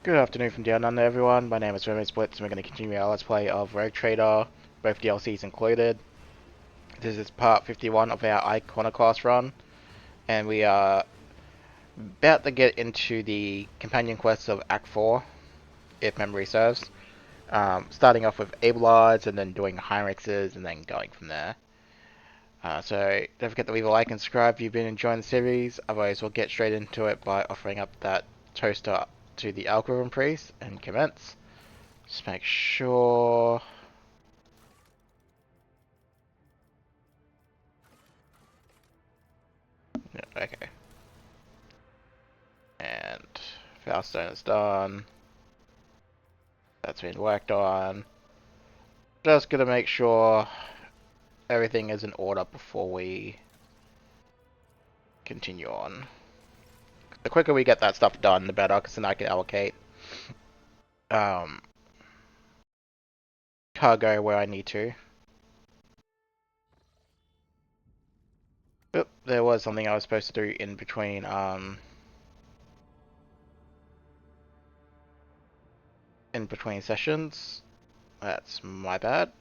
Good afternoon from down under, everyone. My name is Remy Splits, and we're going to continue our Let's Play of Rogue Trader, both DLCs included. This is part 51 of our Iconoclast run, and we are about to get into the companion quests of Act 4, if memory serves. Starting off with Able Odds, and then doing Heinrichs, and then going from there. So don't forget to leave a like and subscribe if you've been enjoying the series. Otherwise, we'll get straight into it by offering up that toaster to the Algorithm Priest and commence. Just make sure. Yeah, okay. And Foulstone is done. That's been worked on. Just gonna make sure everything is in order before we continue on. The quicker we get that stuff done, the better, because then I can allocate um, cargo where I need to. Oop, there was something I was supposed to do in between sessions. That's my bad.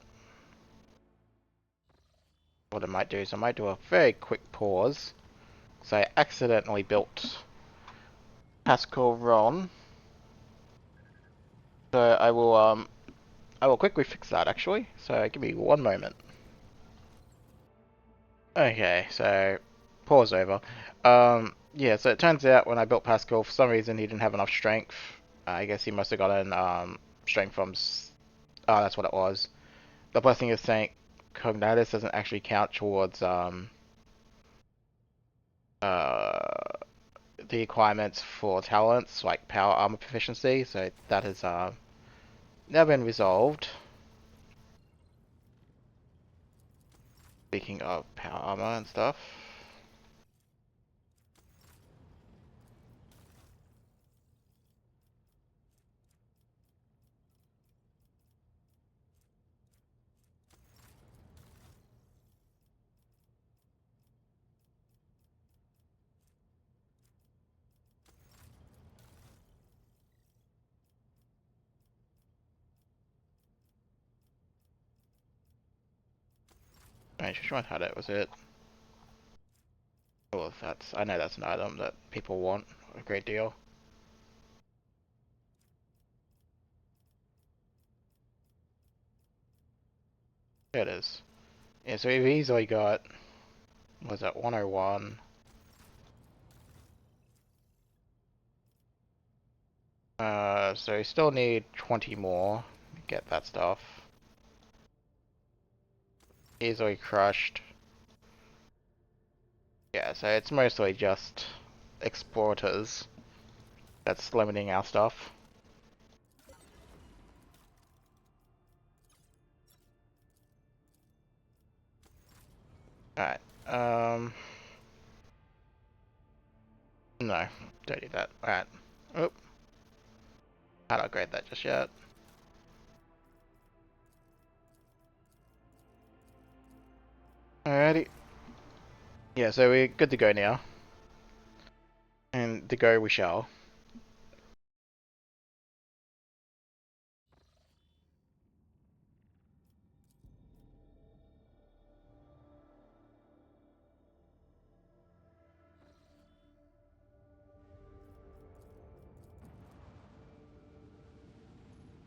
What I might do is I might do a very quick pause. So I accidentally built Pascal Ron. So I will quickly fix that actually. So give me one moment. Okay, so pause over. Yeah, so it turns out when I built Pascal, for some reason he didn't have enough strength. I guess he must have gotten strength from. Oh, that's what it was. The blessing of Saint Cognatus doesn't actually count towards uh the requirements for talents like power armor proficiency. So that has now been resolved. Speaking of power armor and stuff. I just had it. Was it? Well, I know that's an item that people want a great deal. There it is. Yeah, so we've easily got, was that 101? So we still need 20 more to get that stuff. Easily crushed. Yeah, so it's mostly just exporters that's limiting our stuff. Alright, no, don't do that. Alright. Oop, can't upgrade that just yet. Alrighty. Yeah, so we're good to go now. And to go we shall.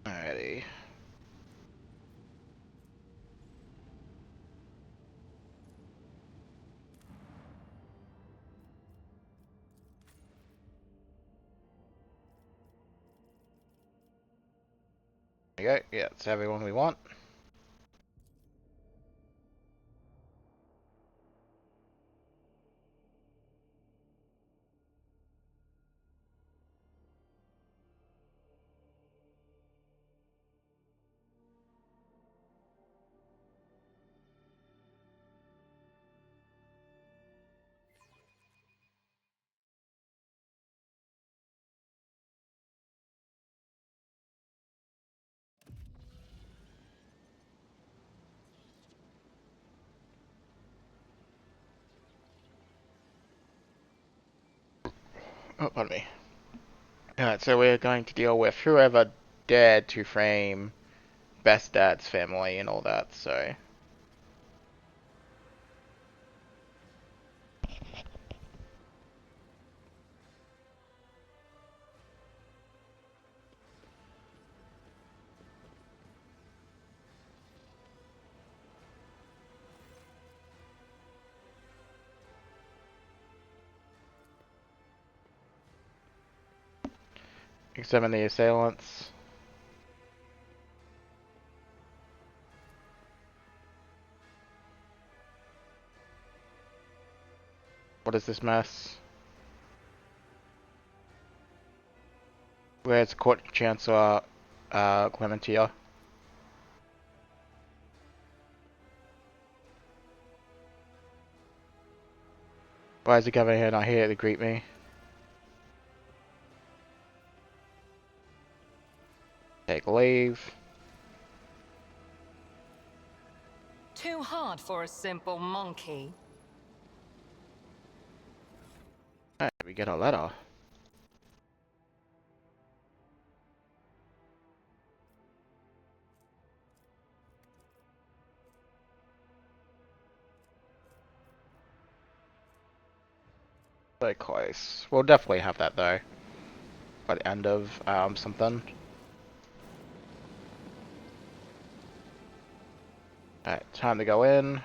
Alrighty. There we go. Yeah, it's everyone we want. Oh, pardon me. Alright, so we're going to deal with whoever dared to frame Best Dad's family and all that, so... Examine the assailants. What is this mess? Where's Court Chancellor Clementia? Why is the governor here not here to greet me? Take leave. Too hard for a simple monkey. Alright, we get a letter. So close. We'll definitely have that though. By the end of something. Alright, time to go in.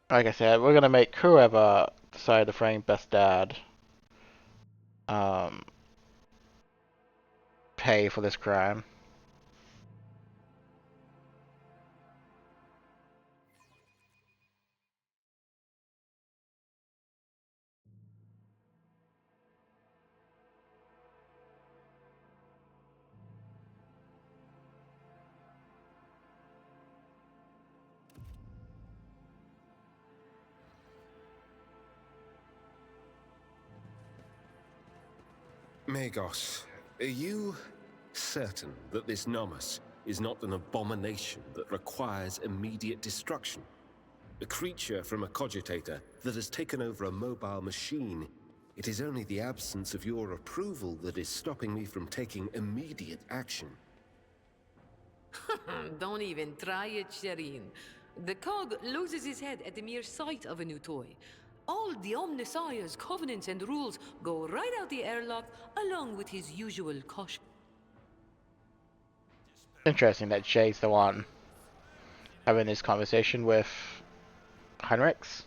Like I said, we're gonna make whoever decided to frame Best Dad pay for this crime. Magos, are you certain that this Nomus is not an abomination that requires immediate destruction? A creature from a cogitator that has taken over a mobile machine. It is only the absence of your approval that is stopping me from taking immediate action. Don't even try it, Shireen. The cog loses his head at the mere sight of a new toy. All the Omnissiah's covenants and rules go right out the airlock, along with his usual caution. Interesting that Jay's the one having this conversation with Heinrichs.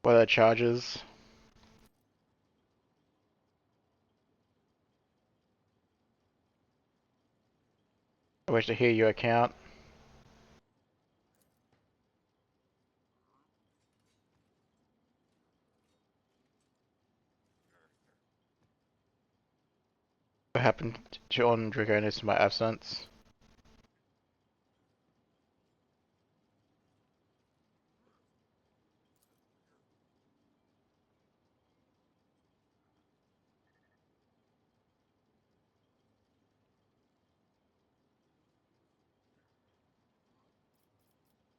What are the charges? I wish to hear your account. What happened to on Dragonus in my absence?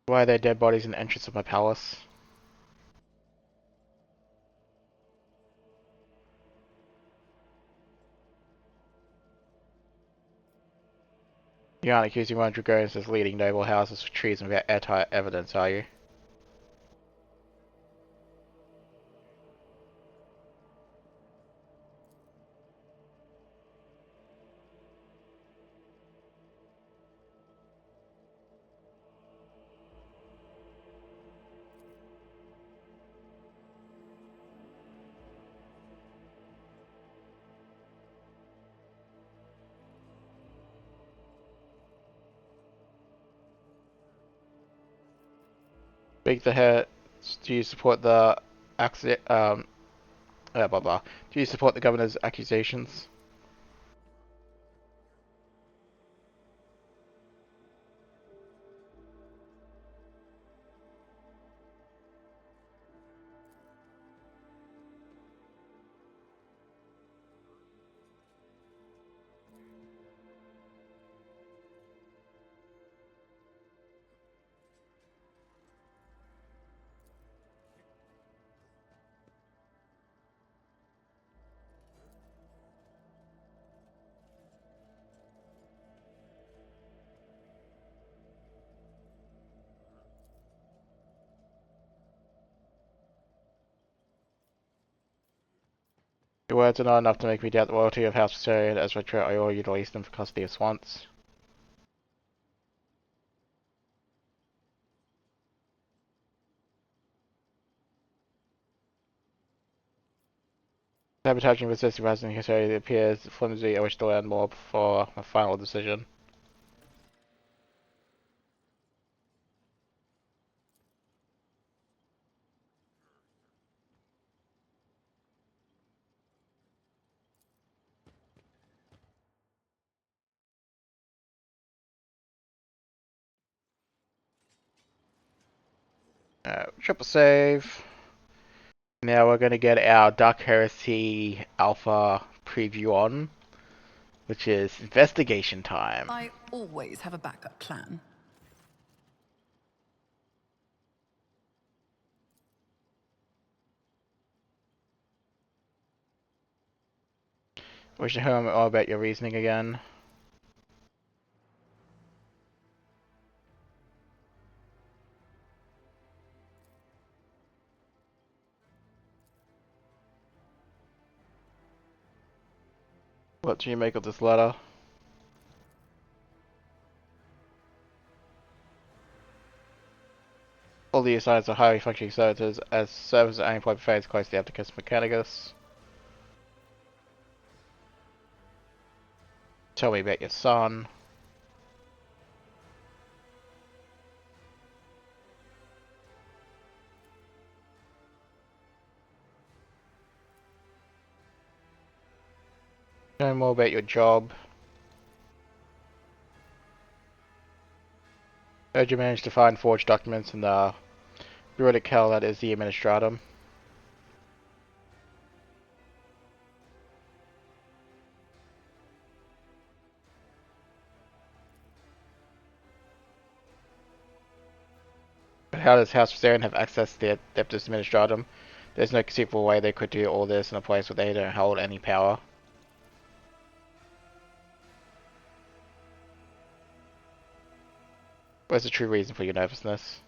Why are there dead bodies in the entrance of my palace? You aren't accusing one of Dragonus' leading noble houses of treason without airtight evidence, are you? Speak the head. Do you support the blah blah. Do you support the governor's accusations? Your words are not enough to make me doubt the loyalty of House Werserian. As retro, I order you to release them for custody at once. Sabotaging resisting rising history appears flimsy. I wish to learn more before a final decision. Triple save. Now we're going to get our Dark Heresy Alpha preview on, which is investigation time. I always have a backup plan. Wish to hear more about your reasoning again. What do you make of this letter? All the assignments are highly functioning services, as services at any point phase close to the Apticus Mechanicus. Tell me about your son. Tell me more about your job. Heard you managed to find forged documents in the Druidic hell that is the Administratum. But how does House Werserian have access to the Adeptus Administratum? There's no conceivable way they could do all this in a place where they don't hold any power. Where's the true reason for your nervousness?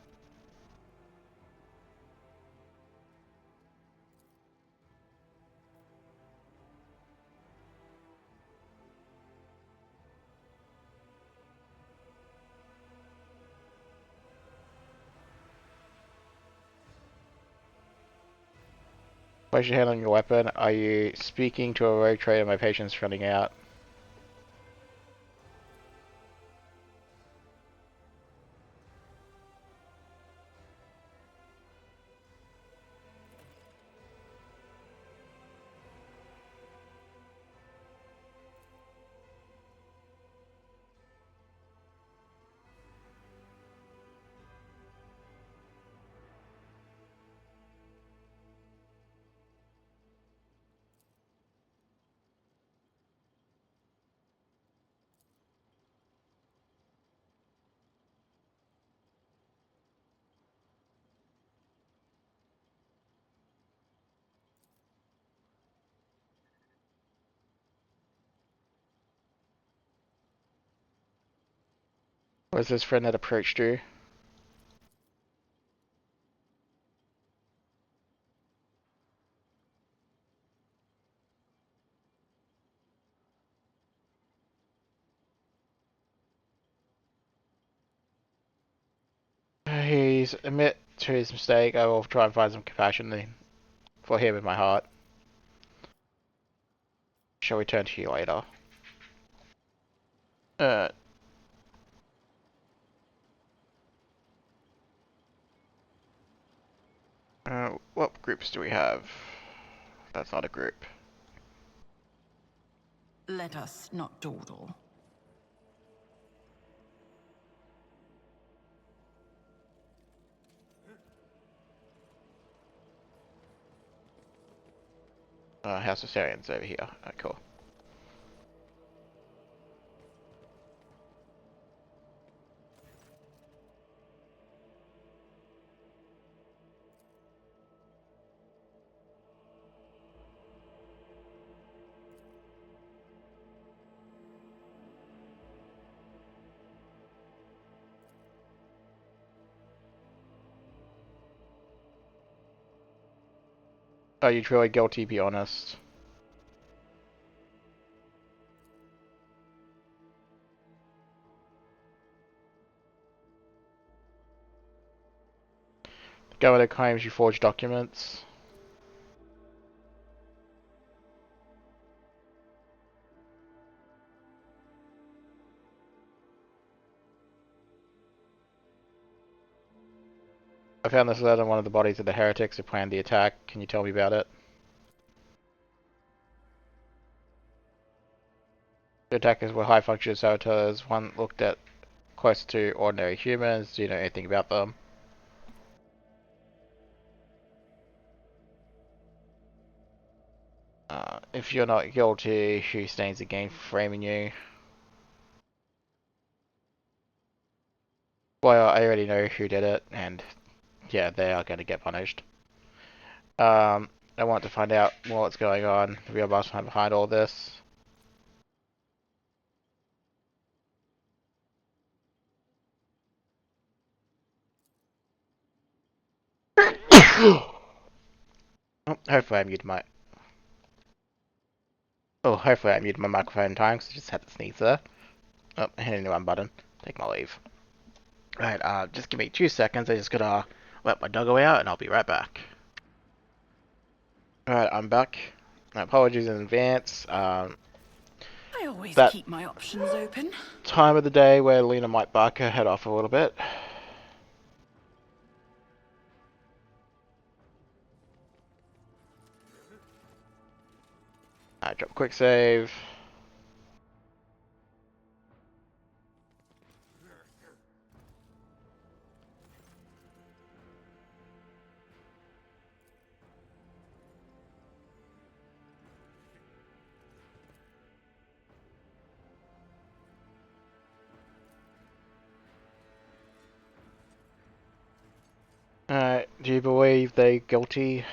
Place your hand on your weapon. Are you speaking to a rogue trader? My patience is running out. Where's this friend that approached you? He's admit to his mistake. I will try and find some compassion for him in my heart. Shall return to you later. Uh, What groups do we have? That's not a group. Let us not dawdle. House of Werserian's over here. Cool. Are you truly guilty, be honest? The governor claims you forged documents. I found this letter on one of the bodies of the heretics who planned the attack. Can you tell me about it? The attackers were high-functioning saboteurs. One looked at close to ordinary humans. Do you know anything about them? If you're not guilty, who stands to gain for framing you? Well, I already know who did it, and yeah, they are going to get punished. I want to find out what's going on, the real mastermind behind all this. Oh, hopefully I muted my... Oh, hopefully I muted my microphone in time, because I just had to sneeze there. Oh, hitting the wrong button. Take my leave. Right, just give me 2 seconds. I just gotta let my doggo out, and I'll be right back. Alright, I'm back. Apologies in advance. I always That keep my options open. time of the day where Lena might bark her head off a little bit. Alright, drop a quick save. Alright, do you believe they're guilty?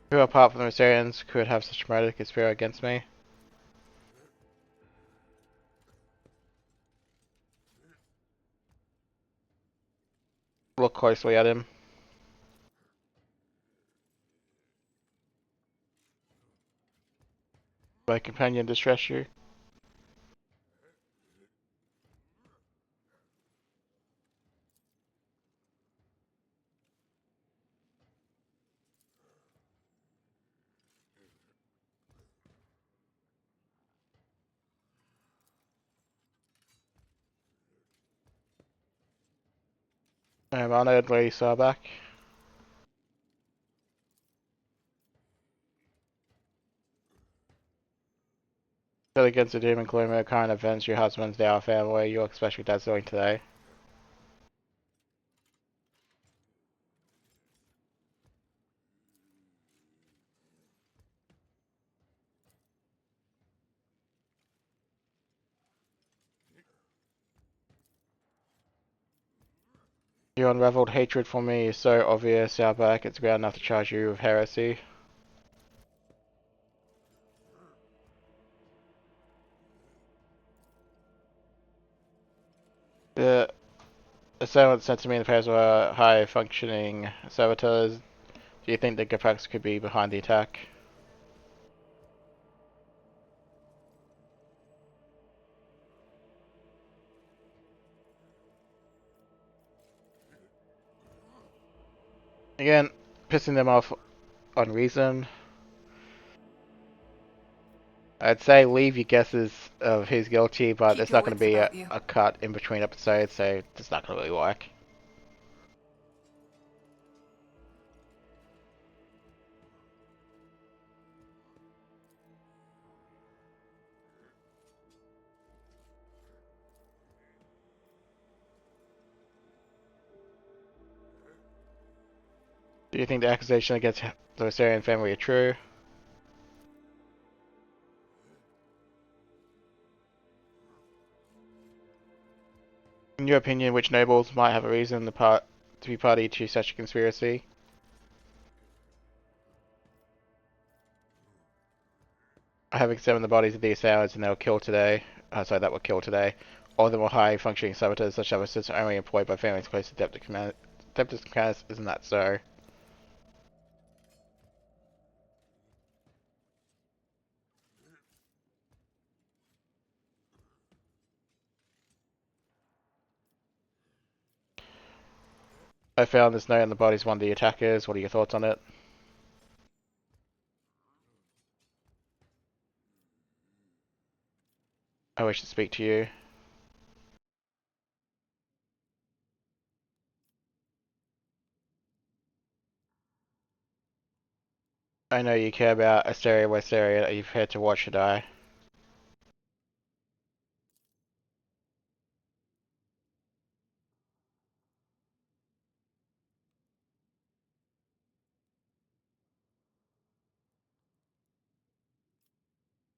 Who apart from the Werserians could have such motive to conspire against me? Look closely at him. My companion distress you? Honored Lady Sarback. Still against the doom and gloom of current events, your husband's now a family, you expect your dad's doing today. Your unraveled hatred for me is so obvious, Sarback, it's ground enough to charge you with heresy. The assailants sent to me in the past were high-functioning saboteurs. Do you think the Gapax could be behind the attack? Again, pissing them off on reason. I'd say leave your guesses of who's guilty, but Keep there's your not going to wits be about you. a cut in between episodes, so it's not going to really work. Do you think the accusation against the Werserian family are true? In your opinion, which nobles might have a reason to be party to such a conspiracy? I have examined the bodies of the assailants and they were killed today. That were killed today. All of them were high functioning saboteurs. Such saboteurs are only employed by families close to Adeptus Commanders. Isn't that so? I found this note on the bodies of one of the attackers. What are your thoughts on it? I wish to speak to you. I know you care about Asteria Werserian. Are you prepared to watch her die?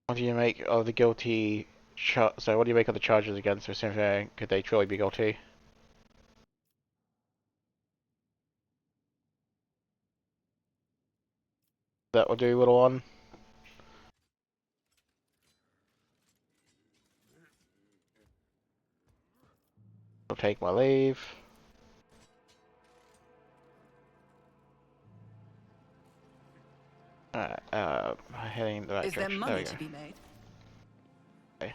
What do you make of the guilty... what do you make of the charges against Werserian? Could they truly be guilty? That will do, little one. I'll take my leave. Alright, heading in the right Is there direction. There we money go. to be made? Okay.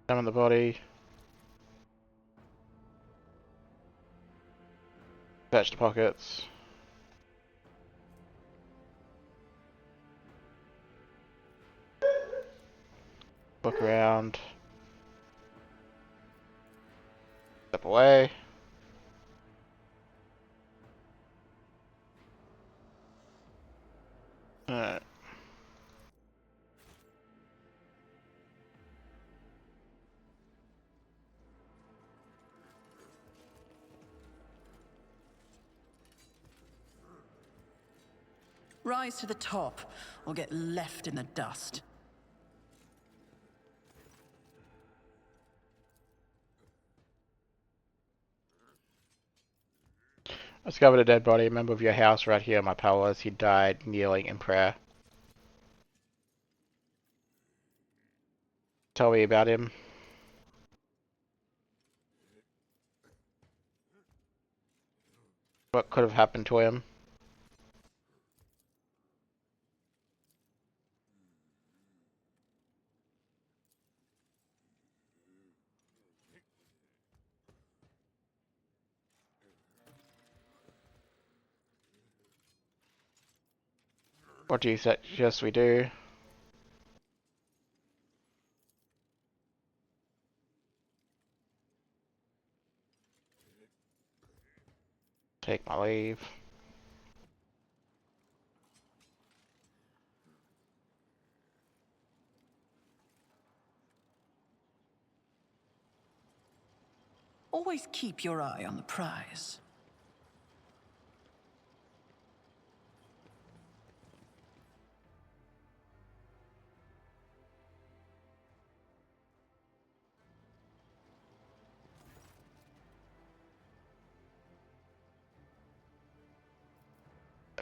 Examine the body. Search the pockets. Look around. Step away. Alright. Rise to the top, or get left in the dust. I discovered a dead body. A member of your house right here in my palace. He died kneeling in prayer. Tell me about him. What could have happened to him? What do you suggest we do? Take my leave. Always keep your eye on the prize.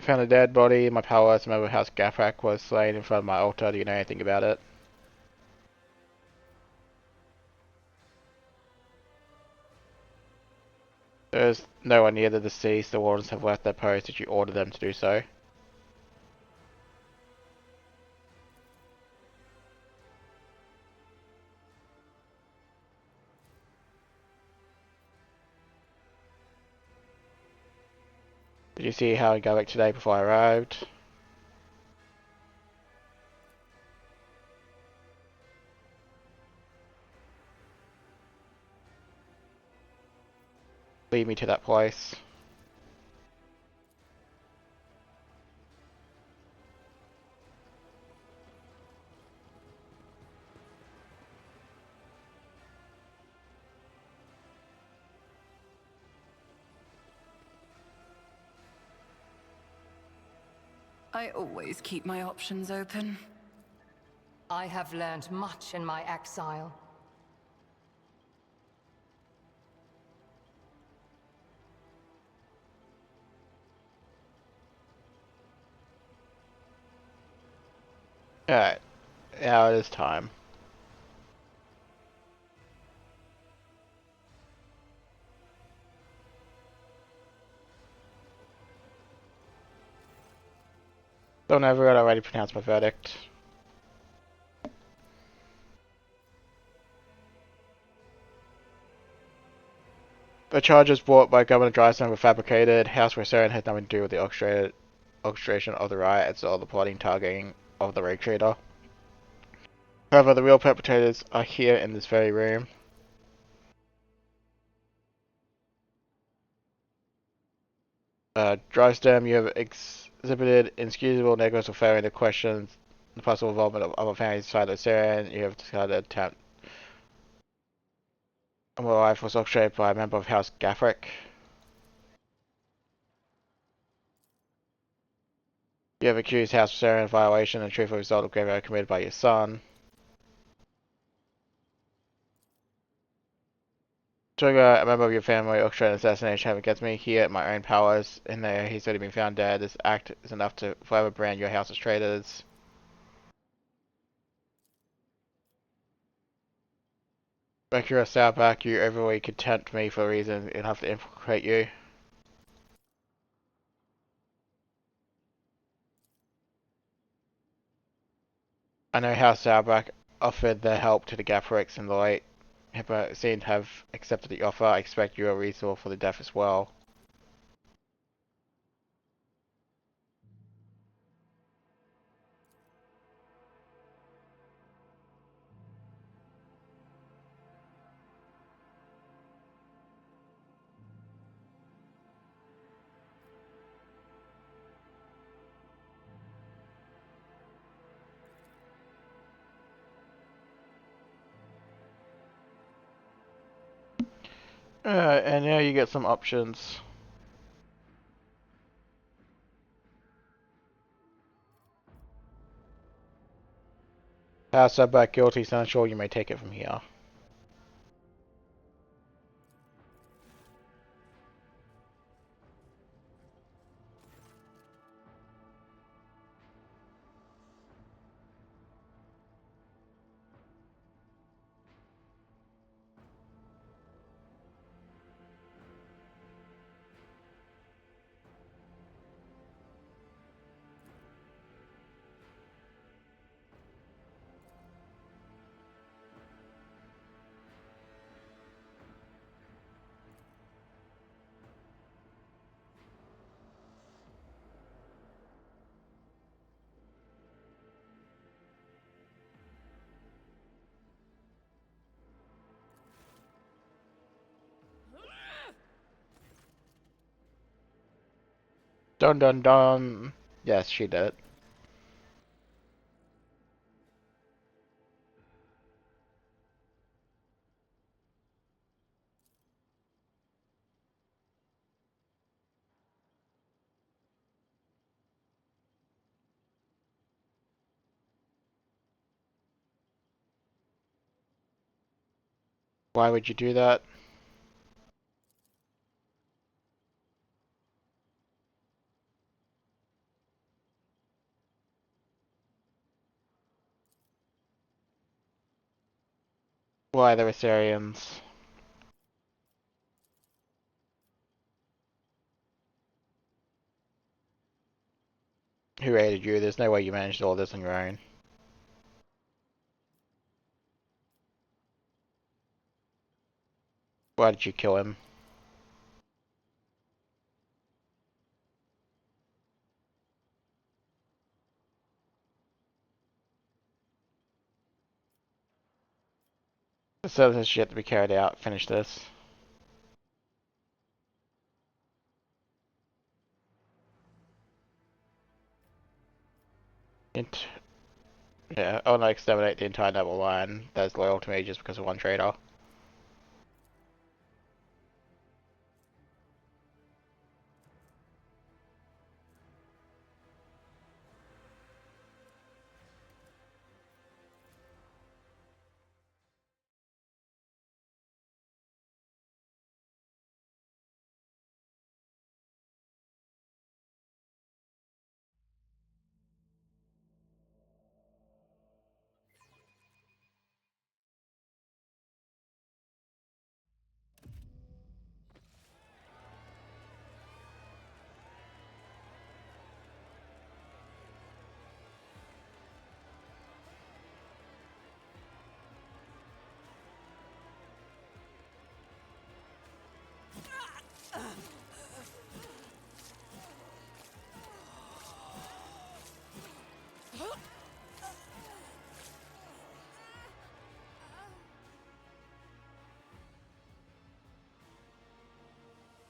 found a dead body. My powers. Remember House Gafrak was slain in front of my altar. Do you know anything about it? There is no one near the deceased. The wardens have left their post. Did you order them to do so? Did you see how I got back today before I arrived? Lead me to that place. I always keep my options open. I have learned much in my exile. Alright, now it is time. Don't ever already pronounced my verdict. The charges brought by Governor Drysdale were fabricated. House Werserian had nothing to do with the orchestration of the riots or the plotting targeting of the Rogue Trader. However, the real perpetrators are here in this very room. Drysdale, you have exhibited inexcusable negligence of failing to question the possible involvement of other families inside the Werserian. You have discarded an attempt. My life was orchestrated by a member of House Gafrak. You have accused House Werserian of violation and truthful result of grave error committed by your son. Trigger, a member of your family orchestrated assassination against me here at my own powers. In there, he's already been found dead. This act is enough to forever brand your house as traitors. Mercurius Sourback, you overly contempt me for reasons enough to implicate you. I know how Sourback offered their help to the Gafrix and the late Hippo seem to have accepted the offer. I expect you are reasonable for the death as well. And now you get some options. House Sourback guilty, so unsure you may take it from here. Dun dun dun. Yes, she did. Why would you do that? Why the Werserians? Who aided you? There's no way you managed all this on your own. Why did you kill him? The service has yet to be carried out. Finish this. Yeah, I want to exterminate the entire noble line that's loyal to me just because of one traitor.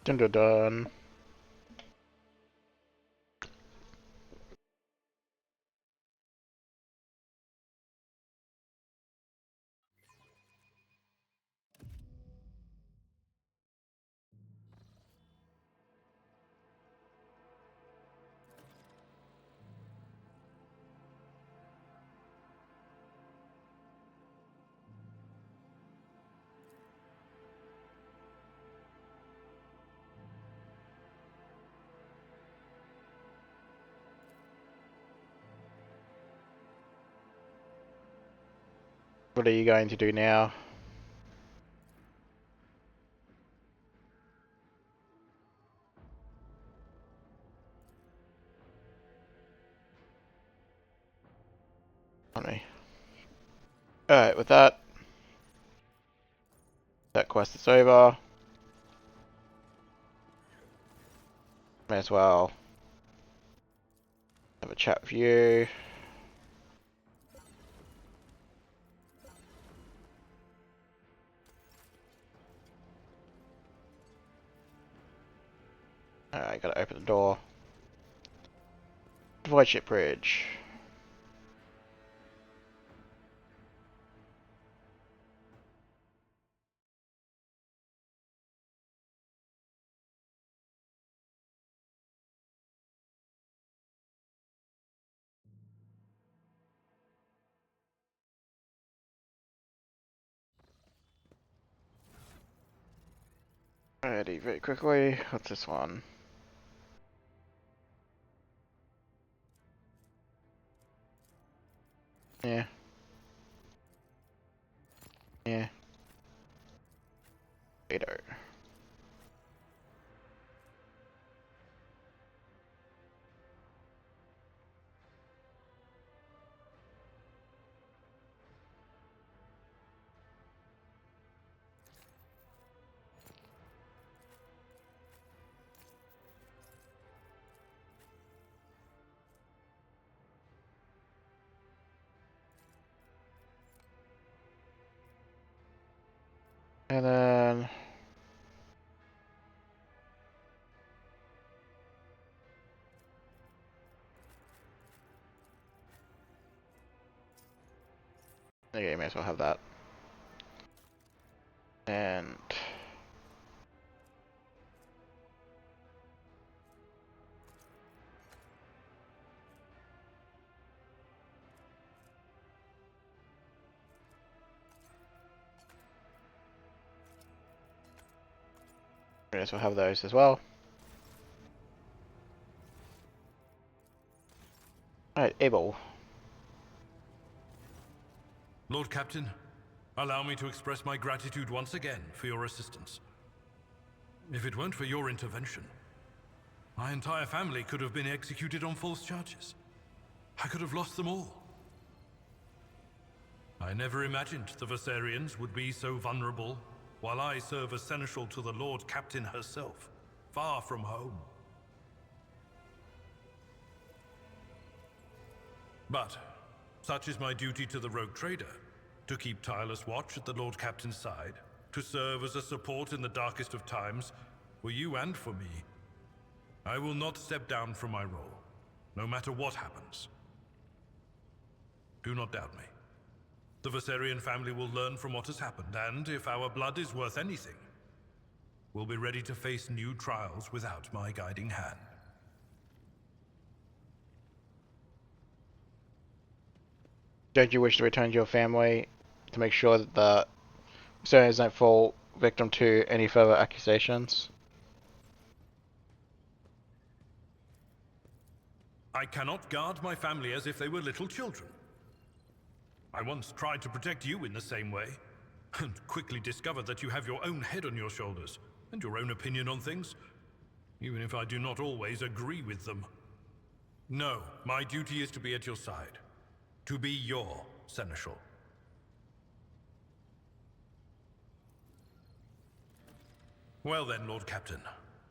Dun dun dun. What are you going to do now? On me. Alright, with that quest is over. May as well have a chat with you. Alright, gotta open the door. Void ship bridge. Alrighty, very quickly. What's this one? Yeah. Yeah. Later. And then okay, may as well have that. And may as well have those as well. Alright, Abel. Lord Captain, Allow me to express my gratitude once again for your assistance. If it weren't for your intervention, my entire family could have been executed on false charges. I could have lost them all. I never imagined the Werserians would be so vulnerable, while I serve as seneschal to the Lord Captain herself, far from home. But such is my duty to the rogue trader, to keep tireless watch at the Lord Captain's side, to serve as a support in the darkest of times, for you and for me. I will not step down from my role, no matter what happens. Do not doubt me. The Werserian family will learn from what has happened, and if our blood is worth anything, we'll be ready to face new trials without my guiding hand. Don't you wish to return to your family to make sure that the Werserians don't fall victim to any further accusations? I cannot guard my family as if they were little children. I once tried to protect you in the same way, and quickly discovered that you have your own head on your shoulders, and your own opinion on things, even if I do not always agree with them. No, my duty is to be at your side, to be your seneschal. Well then, Lord Captain,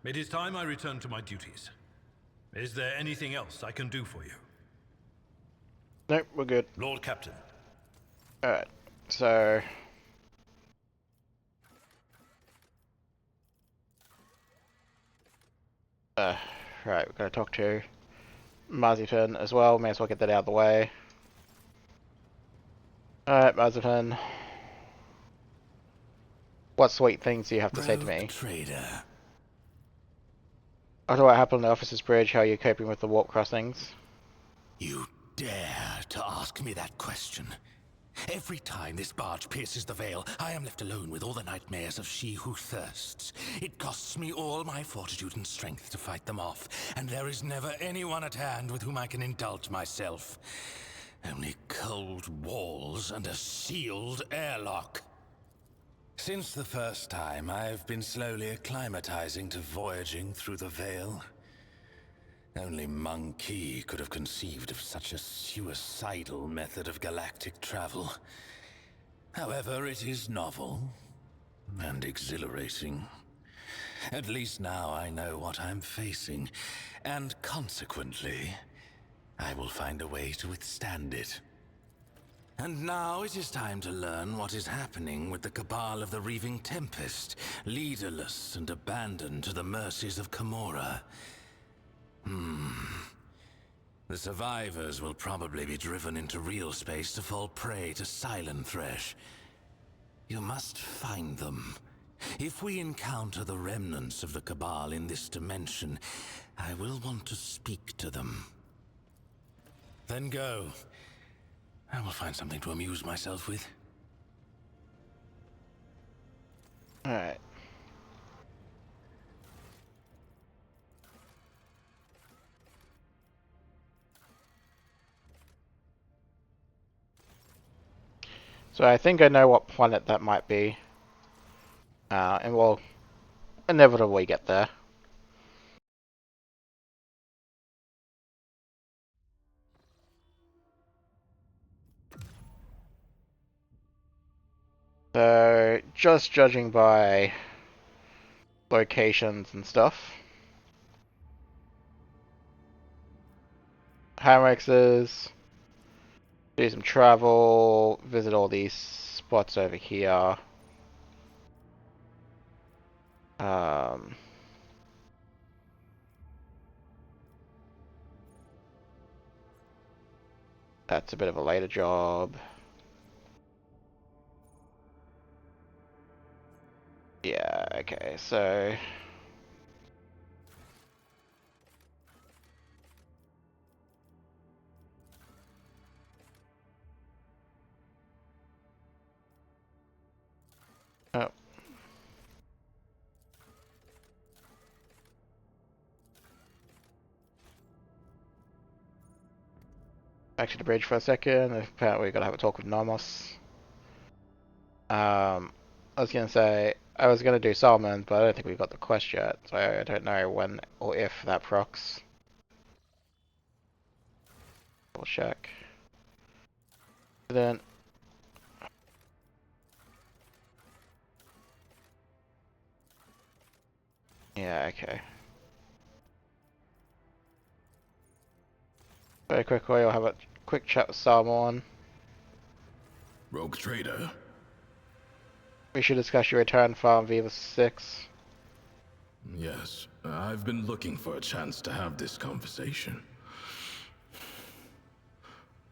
it is time I return to my duties. Is there anything else I can do for you? Nope, we're good. Lord Captain. Alright, so... right, we're gonna talk to Marzipan as well. May as well get that out of the way. Alright, Marzipan. What sweet things do you have to say to me? Trader. After what happened on the Officer's Bridge, how are you coping with the warp crossings? You dare to ask me that question? Every time this barge pierces the veil, I am left alone with all the nightmares of she who thirsts. It costs me all my fortitude and strength to fight them off, and there is never anyone at hand with whom I can indulge myself. Only cold walls and a sealed airlock. Since the first time, I've been slowly acclimatizing to voyaging through the veil. Only Monkey could have conceived of such a suicidal method of galactic travel. However, it is novel and exhilarating. At least now I know what I'm facing, and consequently, I will find a way to withstand it. And now it is time to learn what is happening with the Cabal of the Reaving Tempest, leaderless and abandoned to the mercies of Camorra. The survivors will probably be driven into real space to fall prey to Silent Thresh. You must find them. If we encounter the remnants of the Cabal in this dimension, I will want to speak to them. Then go. I will find something to amuse myself with. Alright. So I think I know what planet that might be. And we'll inevitably get there. So, just judging by locations and stuff. Hamrexes. Do some travel, visit all these spots over here. That's a bit of a later job. Yeah, okay, so... Oh. Back to the bridge for a second. Apparently we've got to have a talk with Nomos. I was gonna say I was gonna do Solomon, but I don't think we got the quest yet, so I don't know when or if that procs. We'll check. Then. Yeah, okay. Very quickly, I'll have a quick chat with Salmon. Rogue trader? We should discuss your return from Viva 6. Yes, I've been looking for a chance to have this conversation.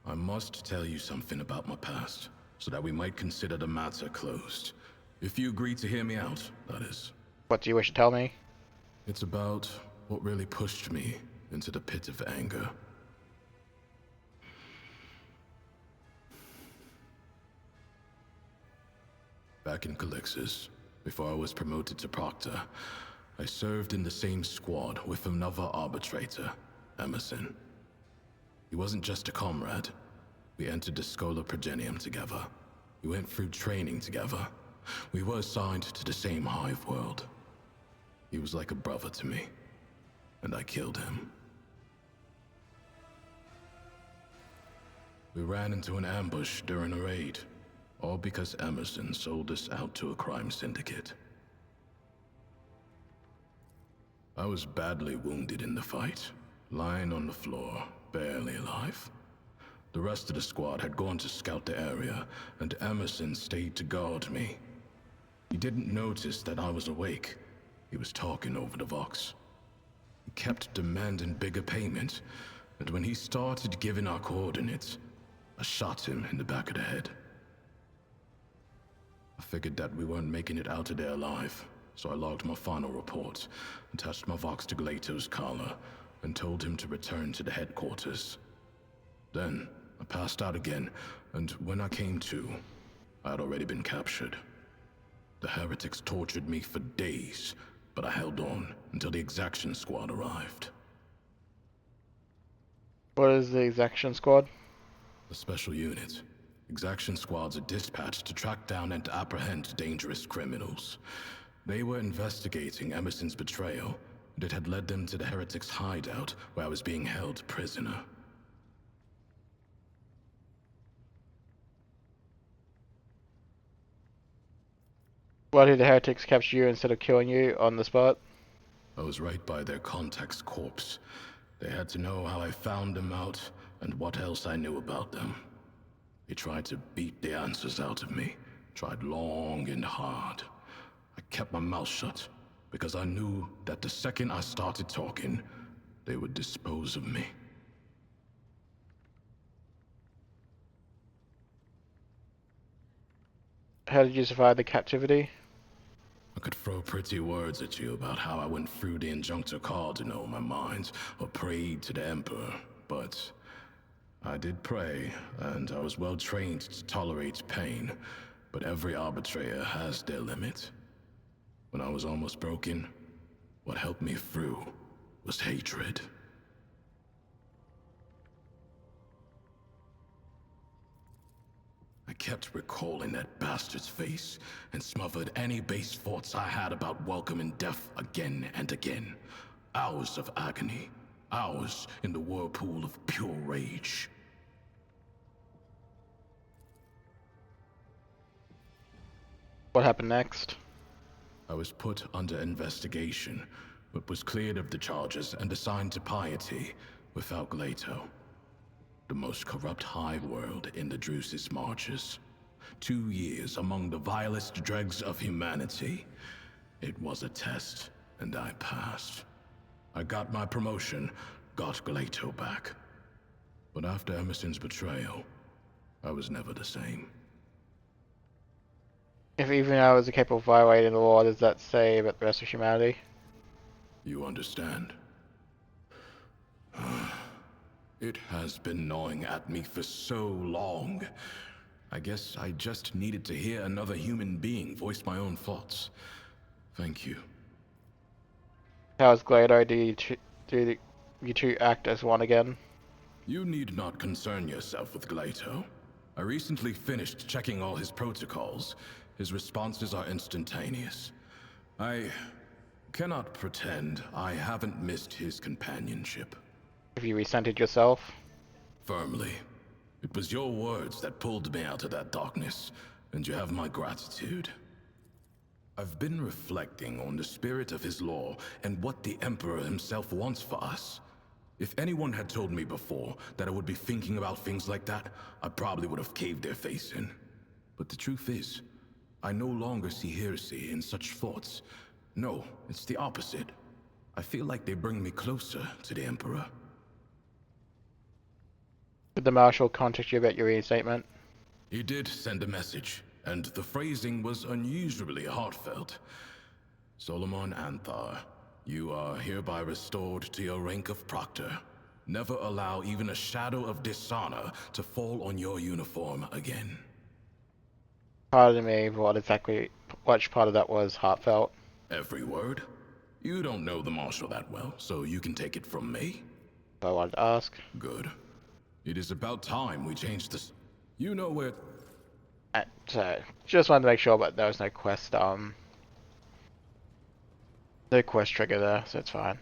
I must tell you something about my past, so that we might consider the matter closed. If you agree to hear me out, that is. What do you wish to tell me? It's about what really pushed me into the pit of anger. Back in Calixis, before I was promoted to Proctor, I served in the same squad with another arbitrator, Emerson. He wasn't just a comrade. We entered the Schola Progenium together. We went through training together. We were assigned to the same hive world. He was like a brother to me, and I killed him. We ran into an ambush during a raid, all because Emerson sold us out to a crime syndicate. I was badly wounded in the fight, lying on the floor, barely alive. The rest of the squad had gone to scout the area, and Emerson stayed to guard me. He didn't notice that I was awake. He was talking over the Vox. He kept demanding bigger payment, and when he started giving our coordinates, I shot him in the back of the head. I figured that we weren't making it out of there alive, so I logged my final report, attached my Vox to Glato's collar, and told him to return to the headquarters. Then, I passed out again, and when I came to, I had already been captured. The heretics tortured me for days, but I held on until the exaction squad arrived. What is the exaction squad? A special unit. Exaction squads are dispatched to track down and apprehend dangerous criminals. They were investigating Emerson's betrayal, and it had led them to the heretics' hideout, where I was being held prisoner. Why did the heretics capture you instead of killing you on the spot? I was right by their contact's corpse. They had to know how I found them out, and what else I knew about them. They tried to beat the answers out of me, tried long and hard. I kept my mouth shut, because I knew that the second I started talking, they would dispose of me. How did you survive the captivity? I could throw pretty words at you about how I went through the Injunctor Cardinal in my mind, or prayed to the Emperor, but I did pray, and I was well trained to tolerate pain, but every arbitrator has their limit. When I was almost broken, what helped me through was hatred. I kept recalling that bastard's face, and smothered any base thoughts I had about welcoming death again and again. Hours of agony, hours in the whirlpool of pure rage. What happened next? I was put under investigation, but was cleared of the charges and assigned to piety without Glato. The most corrupt hive world in the Drusis marches. 2 years among the vilest dregs of humanity. It was a test, and I passed. I got my promotion, got Glato back. But after Emerson's betrayal, I was never the same. If even I was capable of violating the law, does that say about the rest of humanity? You understand? It has been gnawing at me for so long. I guess I just needed to hear another human being voice my own thoughts. Thank you. How's Glado? Do you two act as one again? You need not concern yourself with Glato. I recently finished checking all his protocols. His responses are instantaneous. I cannot pretend I haven't missed his companionship. Have you resented yourself? Firmly. It was your words that pulled me out of that darkness, and you have my gratitude. I've been reflecting on the spirit of his law and what the Emperor himself wants for us. If anyone had told me before that I would be thinking about things like that, I probably would have caved their face in. But the truth is, I no longer see heresy in such thoughts. No, it's the opposite. I feel like they bring me closer to the Emperor. Did the Marshal contact you about your reinstatement? He did send a message, and the phrasing was unusually heartfelt. Solomon Anthar, you are hereby restored to your rank of Proctor. Never allow even a shadow of dishonor to fall on your uniform again. Pardon me, which part of that was heartfelt? Every word? You don't know the Marshal that well, so you can take it from me? I wanted to ask. Good. It is about time we changed this. You know where... So, just wanted to make sure, but there was no quest, no quest trigger there, so it's fine.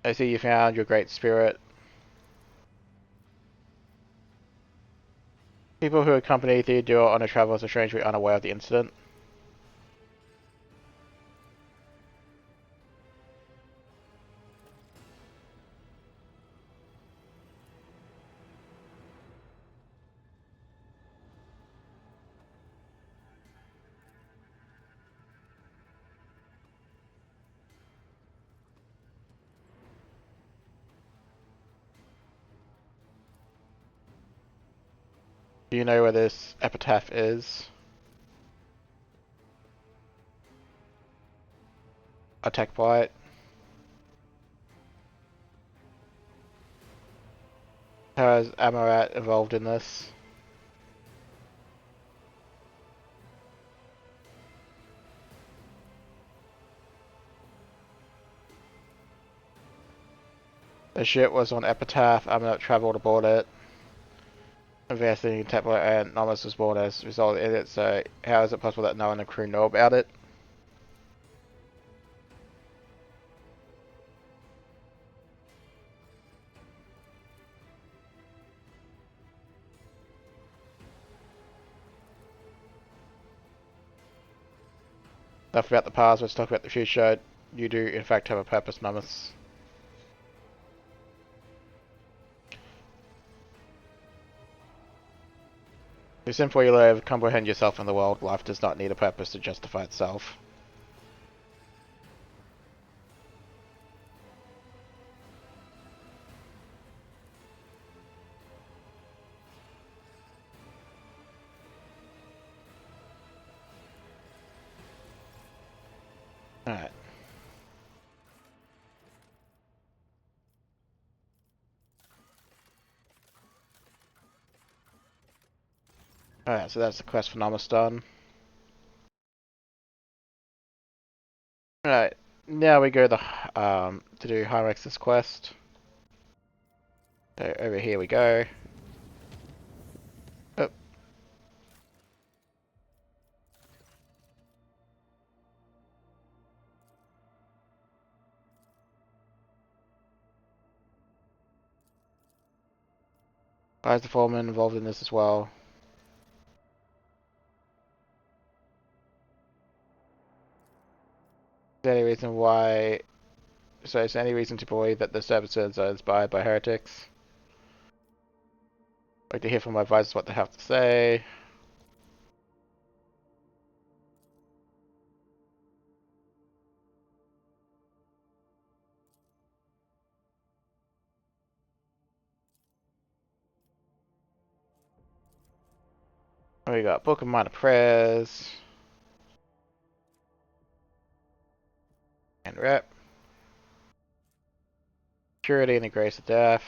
I see you found your great spirit. People who accompany Theodore on a travels are strangely unaware of the incident. Do you know where this epitaph is? Attack by it. How is Amarat involved in this? The ship was on Epitaph, Amarat travelled aboard it. Investigating Templar and Nomus was born as a result of it, so how is it possible that no one in the crew know about it? Enough about the past, let's talk about the future. You do, in fact, have a purpose, Nomus. To simply live, comprehend yourself in the world. Life does not need a purpose to justify itself. Alright. Alright, so that's the quest for Nomus done. Alright, now we go to do Hyrex's quest. So over here we go. Oh. Why is the foreman involved in this as well? Is there any reason why... So is there any reason to believe that the services are inspired by heretics? I'd like to hear from my advisors what they have to say. We got Book of Minor Prayers. And Rep. Purity and the Grace of Death.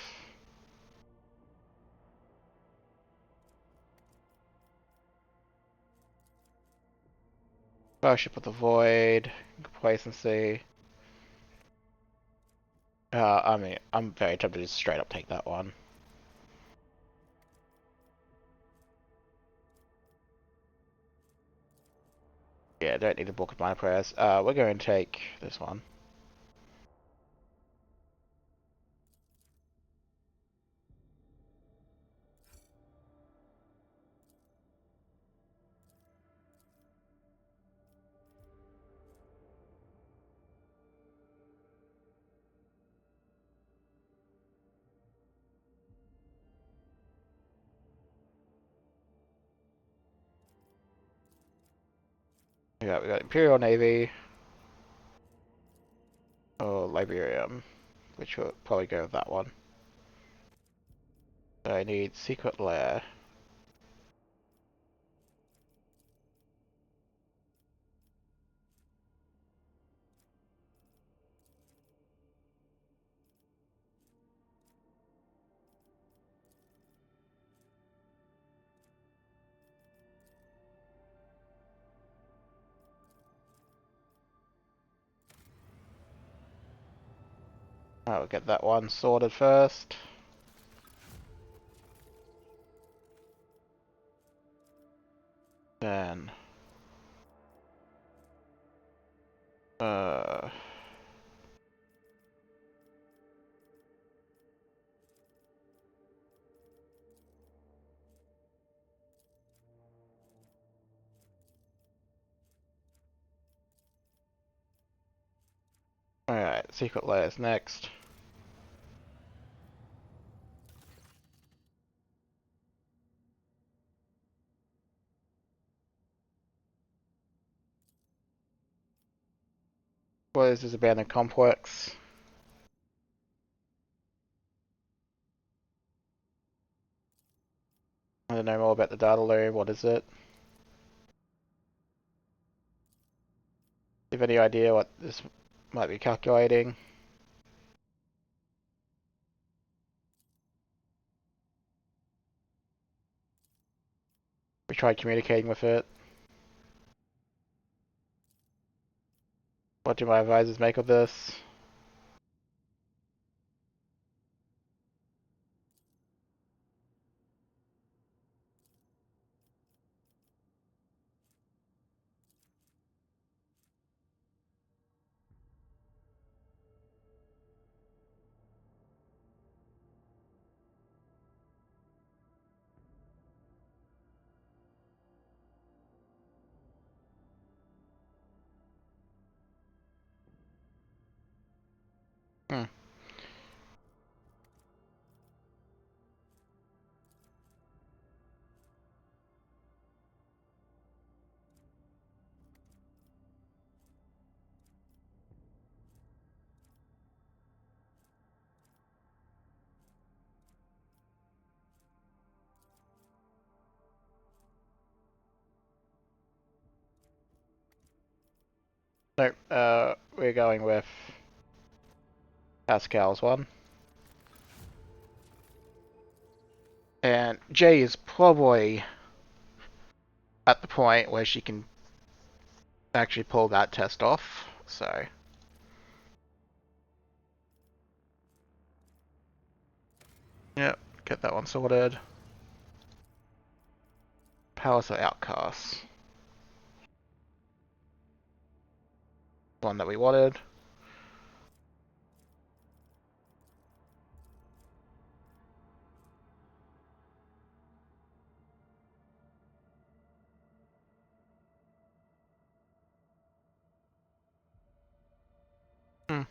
Fellowship of the Void. Complacency. I mean, I'm very tempted to just straight up take that one. Yeah, don't need a book of minor prayers. We're going to take this one. Yeah, we got Imperial Navy or Liberium, which will probably go with that one. So I need Secret Lair. I'll get that one sorted first. Then uh Alright, Secret Lairs next. What is this abandoned complex? I don't know more about the data loom. What is it? Do you have any idea what this might be calculating? We tried communicating with it. What do my advisors make of this? Hmm. Nope, we're going with Pascal's one. And Jay is probably at the point where she can actually pull that test off, so. Yep, get that one sorted. Palace of Outcasts. One that we wanted. Hmm.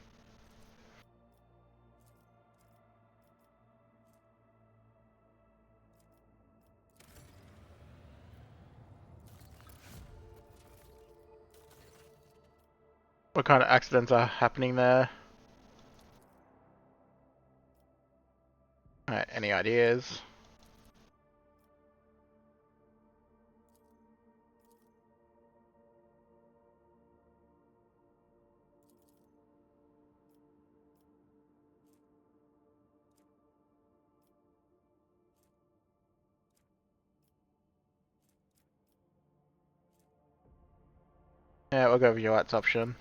What kind of accidents are happening there? Alright, any ideas? Yeah, we'll go with your option.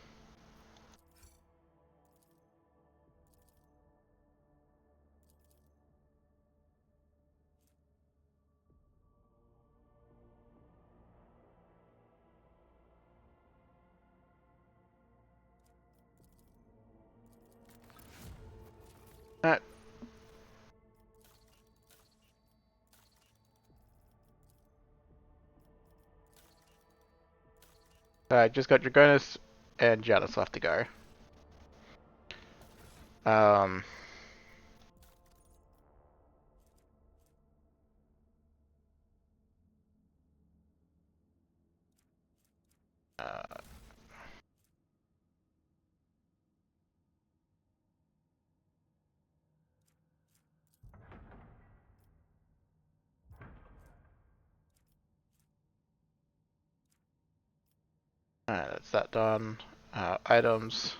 Alright. Alright, just got Dragonus and Janus left to go. Um... Alright, that's that done. Items.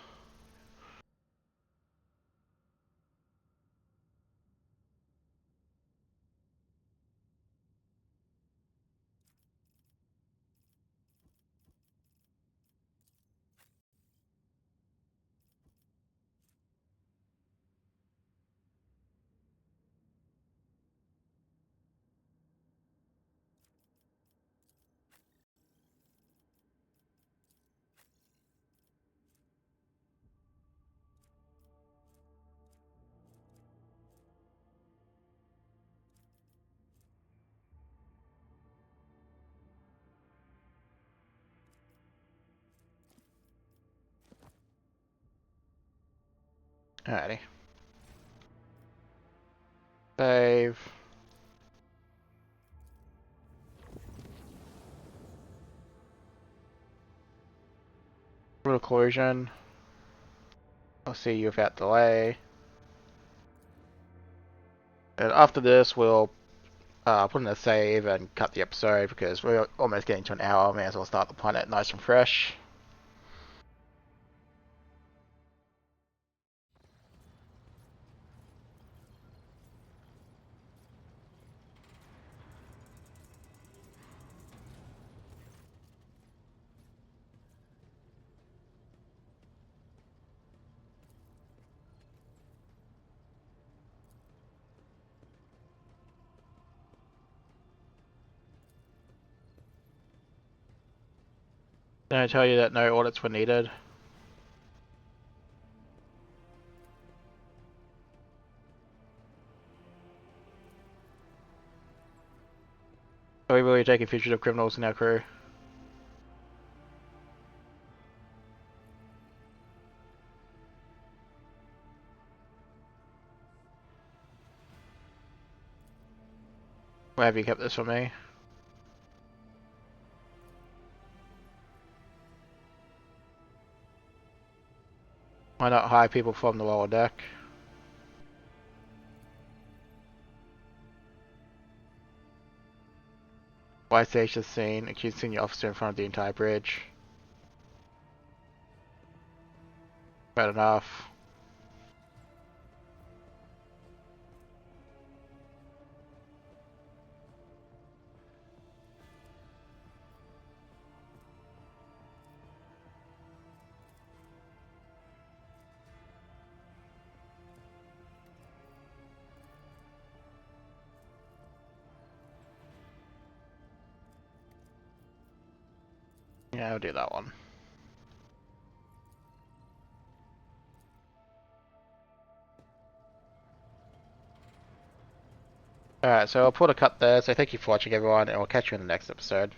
Alrighty. Save. Brutal Collision. I'll see you without delay. And after this, we'll put in a save and cut the episode because we're almost getting to an hour. May as well start the planet nice and fresh. Did I tell you that no audits were needed? Are we really taking fugitive criminals in our crew? Why have you kept this for me? Why not hire people from the lower deck? Why stage the scene, accused senior officer in front of the entire bridge? Fair enough. Yeah, I'll do that one. Alright, so I'll put a cut there, so thank you for watching everyone, and we'll catch you in the next episode.